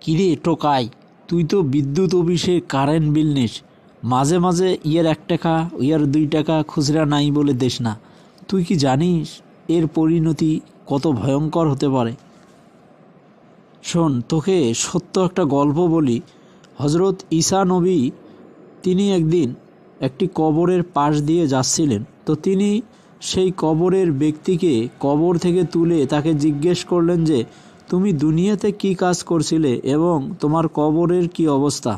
কিরে টোকাই, তুই তো বিদ্যুৎ অফিসে কারেন্ট বিল নিস, মাঝে মাঝে ইয়ার 1 টাকা ইয়ার 2 টাকা খুচরা নাই বলে দেস না। তুই কি জানিস এর পরিণতি কত ভয়ঙ্কর হতে পারে? শোন, তোকে সত্য একটা গল্প বলি। হজরত ঈসা নবী তিনি একদিন একটি কবরের পাশ দিয়ে যাচ্ছিলেন। তো তিনি সেই কবরের ব্যক্তিকে কবর থেকে তুলে তাকে জিজ্ঞেস করলেন যে, তুমি দুনিয়াতে কি কাজ করছিলে এবং তোমার কবরের কি অবস্থা।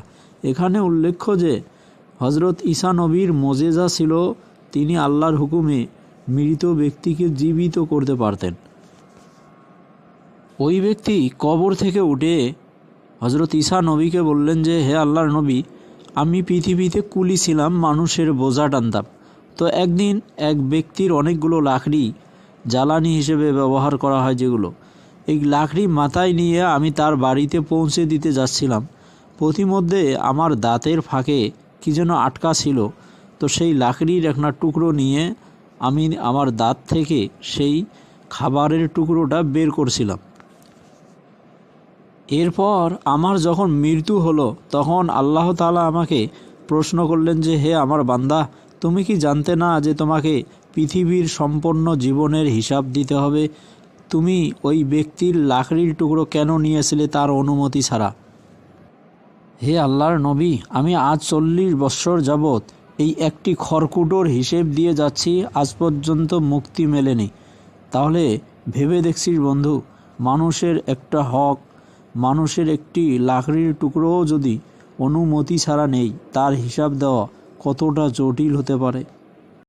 এখানে উল্লেখ্য যে হজরত ঈসা নবীর মোজেজা ছিল তিনি আল্লাহর হুকুমে মৃত ব্যক্তিকে জীবিত করতে পারতেন। ওই ব্যক্তি কবর থেকে উঠে হজরত ঈসা নবীকে বললেন যে, হে আল্লাহর নবী, আমি পৃথিবীতে কুলি ছিলাম, মানুষের বোঝা টানতাম। তো একদিন এক ব্যক্তির অনেকগুলো লাকড়ি জ্বালানি হিসেবে ব্যবহার করা হয়, যেগুলো এই লাকড়ি মাথায় নিয়ে আমি তার বাড়িতে পৌঁছে দিতে যাচ্ছিলাম। পথিমধ্যে আমার দাঁতের ফাঁকে কী যেন আটকা ছিল। তো সেই লাকড়ির একটা টুকরো নিয়ে আমি আমার দাঁত থেকে সেই খাবারের টুকরোটা বের করছিলাম। এরপর আমার যখন মৃত্যু হলো, তখন আল্লাহ তাআলা আমাকে প্রশ্ন করলেন যে, হে আমার বান্দা, তুমি কি জানতে না যে তোমাকে পৃথিবীর সম্পূর্ণ জীবনের হিসাব দিতে হবে? তুমি ওই ব্যক্তির লাকড়ির টুকরো কেন নিয়েছিলে তার অনুমতি ছাড়া? হে আল্লাহর নবী, আমি আজ 40 বৎসর যাবৎ এই একটি খড়কুটোর হিসেব দিয়ে যাচ্ছি, আজ পর্যন্ত মুক্তি মেলেনি। তাহলে ভেবে দেখছিস বন্ধু, মানুষের একটা হক, মানুষের একটি লাকড়ির টুকরোও যদি অনুমতি ছাড়া নেই, তার হিসাব দেওয়া কতটা জটিল হতে পারে।